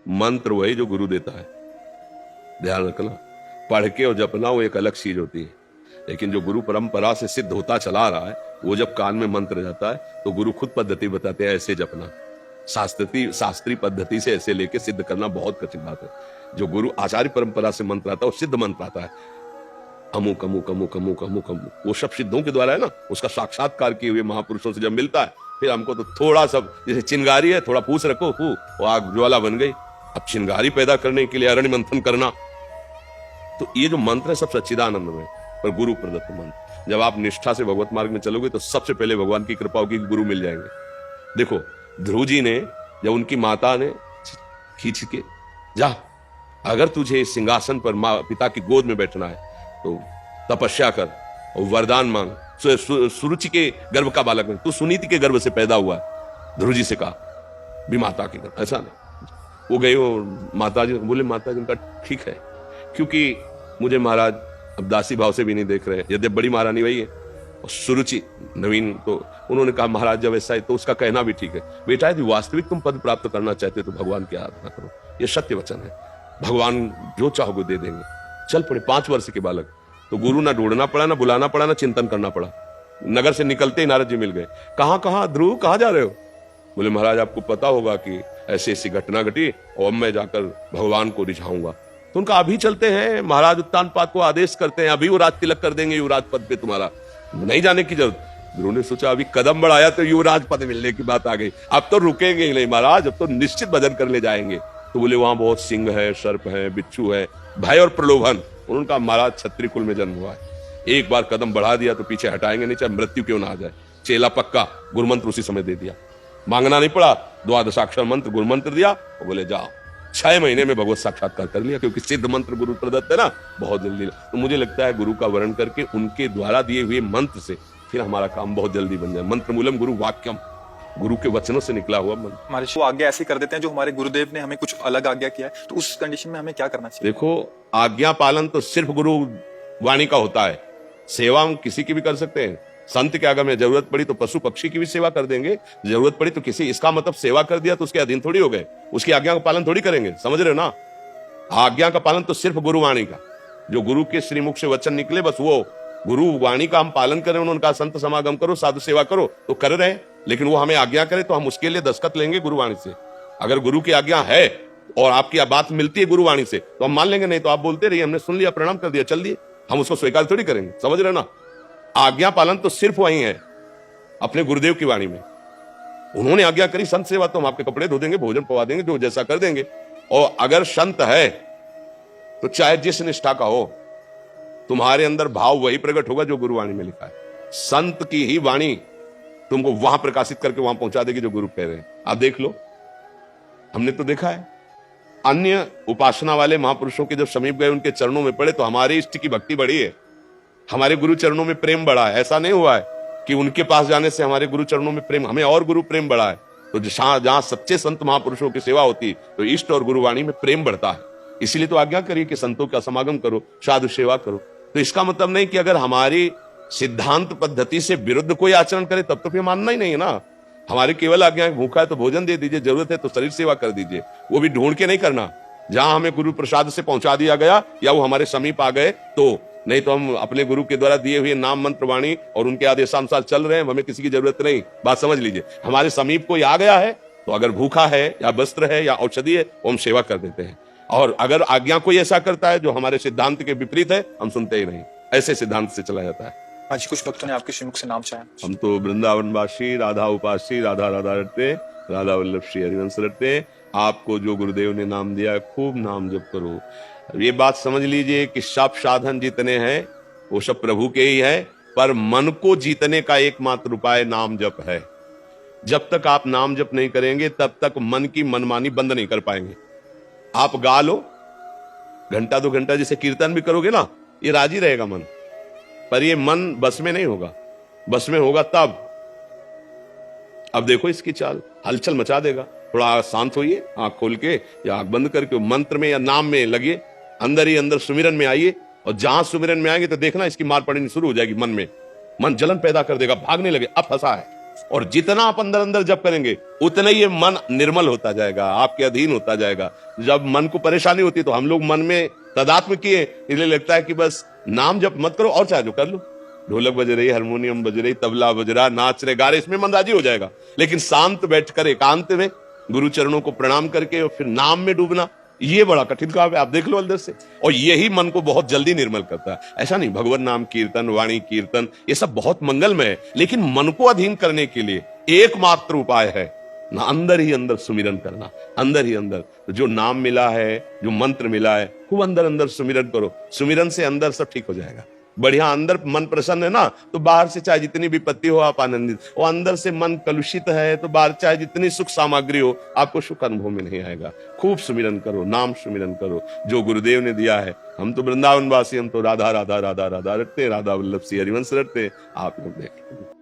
मंत्र वही जो गुरु देता है, ध्यान रखना। पढ़ के और जपना वो एक अलग चीज होती है, लेकिन जो गुरु परंपरा से सिद्ध होता चला रहा है, वो जब कान में मंत्र जाता है तो गुरु खुद पद्धति बताते हैं, ऐसे जपना। शास्त्रीय पद्धति से ऐसे लेके सिद्ध करना बहुत कठिन बात है। जो गुरु आचार्य परंपरा से मंत्र आता है वो सिद्ध मंत्र आता है, अमुक अमुक अमुक अमुक अमुक अमुक, वो सब सिद्धों के द्वारा है ना। उसका साक्षात्कार किए हुए महापुरुषों से जब मिलता है, फिर हमको तो थोड़ा सब, जैसे चिंगारी है, थोड़ा पूछ रखो, वो आग ज्वाला बन गई। अब चिंगारी पैदा करने के लिए अरण्य मंथन करना, तो ये जो मंत्र है सब सच्चिदानंद में, पर गुरु प्रदत्त मंत्र। जब आप निष्ठा से भगवत मार्ग में चलोगे तो सबसे पहले भगवान की कृपा होगी, गुरु मिल जाएंगे। देखो ध्रुव जी ने, जब उनकी माता ने खींच के, जा अगर तुझे सिंहासन पर माँ पिता की गोद में बैठना है तो तपस्या कर और वरदान मांग, सुरुचि के गर्भ का बालक है, तू सुनीति के गर्भ से पैदा हुआ है। ध्रुव जी से कहा भी माता के गर्भ, ऐसा नहीं। वो गए और माता जी बोले, माता जी, उनका ठीक है, क्योंकि मुझे महाराज अब दासी भाव से भी नहीं देख रहे, यद्यप बड़ी महारानी वही है और सुरुचि नवीन। तो उन्होंने कहा महाराज जब ऐसा है तो उसका कहना भी ठीक है, बेटा यदि वास्तविक तुम पद प्राप्त करना चाहते तो भगवान की आराधना करो, ये सत्य वचन है, भगवान जो चाहोगे दे देंगे। चल पड़े 5 वर्ष के बालक, तो गुरु ना ढूंढना पड़ा, ना बुलाना पड़ा, ना चिंतन करना पड़ा। नगर से निकलते ही नारद जी मिल गए। कहाँ ध्रुव, कहाँ जा रहे हो? बोले महाराज आपको पता होगा कि ऐसी ऐसी घटना घटी और अब मैं जाकर भगवान को रिझाऊंगा। तो उनका अभी चलते हैं, महाराज उत्तानपाद को आदेश करते हैं, अभी वो राज तिलक कर देंगे युवराज पद पे, तुम्हारा नहीं जाने की जरूरत। ध्रुव ने सोचा अभी कदम बढ़ाया तो युवराज पद मिलने की बात आ गई, अब तो रुकेंगे ही नहीं महाराज, अब तो निश्चित भजन कर ले जाएंगे। तो बोले वहां बहुत सिंह है, सर्प है, बिच्छू है, भय और प्रलोभन। उनका महाराज क्षत्रिय कुल में जन्म हुआ है, एक बार कदम बढ़ा दिया तो पीछे हटाएंगे नहीं, चाहे मृत्यु क्यों ना आ जाए। चेला पक्का, गुरु मंत्र उसी समय दे दिया, मांगना नहीं पड़ा, 12 अक्षर मंत्र गुरु मंत्र दिया और बोले जाओ। 6 महीने में भगवत साक्षात्कार कर लिया, क्योंकि सिद्ध मंत्र गुरु प्रदत्त है ना, बहुत जल्दी। तो मुझे लगता है गुरु का वर्ण करके उनके द्वारा दिए हुए मंत्र से फिर हमारा काम बहुत जल्दी बन जाए। मंत्र मूलम गुरु वाक्यम, गुरु के वचनों से निकला हुआ मंत्र। हमारे वो आज्ञा ऐसी कर देते हैं जो हमारे गुरुदेव ने हमें कुछ अलग आज्ञा किया है, तो उस कंडीशन में हमें क्या करना चाहिए? देखो आज्ञा पालन तो सिर्फ गुरु वाणी का होता है, सेवा हम किसी की भी कर सकते हैं। संत के आगे में जरूरत पड़ी तो पशु पक्षी की भी सेवा कर देंगे, जरूरत पड़ी तो किसी, इसका मतलब सेवा कर दिया तो उसके अधीन थोड़ी हो गए, उसकी आज्ञा का पालन थोड़ी करेंगे, समझ रहे हो ना। आज्ञा का पालन तो सिर्फ गुरु वाणी का, जो गुरु के श्रीमुख से वचन निकले बस वो गुरु वाणी का हम पालन करें। उन्होंने कहा संत समागम करो, साधु सेवा करो, तो कर रहे हैं, लेकिन वो हमें आज्ञा करे तो हम उसके लिए दस्तखत लेंगे गुरुवाणी से। अगर गुरु की आज्ञा है और आपकी बात मिलती है गुरुवाणी से तो हम मान लेंगे, नहीं तो आप बोलते रहिए हमने सुन लिया, प्रणाम कर दिया, चल दिए, हम उसको स्वीकार थोड़ी करेंगे, समझ रहे ना। आज्ञा पालन तो सिर्फ वही है अपने गुरुदेव की वाणी में। उन्होंने आज्ञा करी संत सेवा, तो हम आपके कपड़े धो देंगे, भोजन पवा देंगे, जो जैसा कर देंगे। और अगर संत है तो चाहे जिस निष्ठा का हो, तुम्हारे अंदर भाव वही प्रकट होगा जो गुरुवाणी में लिखा है। संत की ही वाणी तुमको वहां प्रकाशित करके वहां पहुंचा देगी जो गुरु कह रहे हैं। आप देख लो, हमने तो देखा है, अन्य उपासना वाले महापुरुषों के जब समीप गए, उनके चरणों में पड़े तो हमारे इष्ट की भक्ति बढ़ी है, हमारे गुरु चरणों में प्रेम बढ़ा है। ऐसा नहीं हुआ है कि उनके पास जाने से हमारे गुरु चरणों में प्रेम, हमें और गुरु प्रेम बढ़ा है। तो जहां सच्चे संत महापुरुषों की सेवा होती है तो इष्ट और गुरुवाणी में प्रेम बढ़ता है। इसीलिए तो आज्ञा करिए कि संतों का समागम करो, साधु सेवा करो। तो इसका मतलब नहीं कि अगर हमारी सिद्धांत पद्धति से विरुद्ध कोई आचरण करे तब तो फिर मानना ही नहीं है ना। हमारी केवल आज्ञा, भूखा है तो भोजन दे दीजिए, जरूरत है तो शरीर सेवा कर दीजिए, वो भी ढूंढ के नहीं करना। जहां हमें गुरु प्रसाद से पहुंचा दिया गया या वो हमारे समीप आ गए तो, नहीं तो हम अपने गुरु के द्वारा दिए हुए नाम मंत्र वाणी और उनके आदेशानुसार चल रहे हैं, हमें किसी की जरूरत नहीं। बात समझ लीजिए, हमारे समीप कोई आ गया है तो अगर भूखा है या वस्त्र है या औषधि है वो हम सेवा कर देते हैं। और अगर आज्ञा कोई ऐसा करता है जो हमारे सिद्धांत के विपरीत है, हम सुनते ही नहीं। ऐसे सिद्धांत से चला जाता है। आज कुछ भक्तों ने आपके श्रीमुख से नाम चाहा। हम तो वृंदावनवासी, राधा उपासी, राधा राधा रटते, राधा वल्लभ श्री हरिवंश रटते। आपको जो गुरुदेव ने नाम दिया खूब नाम जप करो। ये बात समझ लीजिए कि सब साधन जितने हैं वो सब प्रभु के ही है, पर मन को जीतने का एकमात्र उपाय नाम जप है। जब तक आप नाम जप नहीं करेंगे तब तक मन की मनमानी बंद नहीं कर पाएंगे। आप गा लो, घंटा 2 घंटा जैसे कीर्तन भी करोगे ना, ये राजी रहेगा मन, पर ये मन बस में नहीं होगा। बस में होगा तब। अब देखो इसकी चाल, हलचल मचा देगा। थोड़ा शांत होइए, आंख खोल के या आंख बंद करके मंत्र में या नाम में लगिए, अंदर ही अंदर सुमिरन में आइए। और जहां सुमिरन में आएंगे तो देखना इसकी मार पड़नी शुरू हो जाएगी मन में। मन जलन पैदा कर देगा, भागने लगे, अब फंसा है, और जितना आप अंदर अंदर जप करेंगे उतना ही ये मन निर्मल होता जाएगा, आपके अधीन होता जाएगा। जब मन को परेशानी होती है तो हम लोग मन में तदात्म किए, इसलिए लगता है कि बस नाम जप मत करो और चाहे जो कर लो, ढोलक बज रही, हारमोनियम बज रही, तबला बज रहा, नाच रहे गा रहे, इसमें मन राजी हो जाएगा। लेकिन शांत बैठकर एकांत में गुरु चरणों को प्रणाम करके और फिर नाम में डूबना, ये बड़ा कठिन काम है। आप देख लो अंदर से, और यही मन को बहुत जल्दी निर्मल करता है। ऐसा नहीं, भगवान नाम कीर्तन, वाणी कीर्तन, ये सब बहुत मंगलमय है, लेकिन मन को अधीन करने के लिए एकमात्र उपाय है ना, अंदर ही अंदर सुमिरन करना, अंदर ही अंदर जो नाम मिला है, जो मंत्र मिला है, खूब अंदर अंदर सुमिरन करो। सुमिरन से अंदर सब ठीक हो जाएगा। बढ़िया अंदर मन प्रसन्न है ना, तो बाहर से चाहे जितनी विपत्ति हो आप आनंदित, और अंदर से मन कलुषित है तो बाहर चाहे जितनी सुख सामग्री हो आपको सुख अनुभव में नहीं आएगा। खूब सुमिरन करो, नाम सुमिरन करो जो गुरुदेव ने दिया है। हम तो वृंदावन वासी, हम तो राधा राधा राधा राधा रटते, राधा वल्लभ श्री हरिवंश रटते, आप लोग देखें।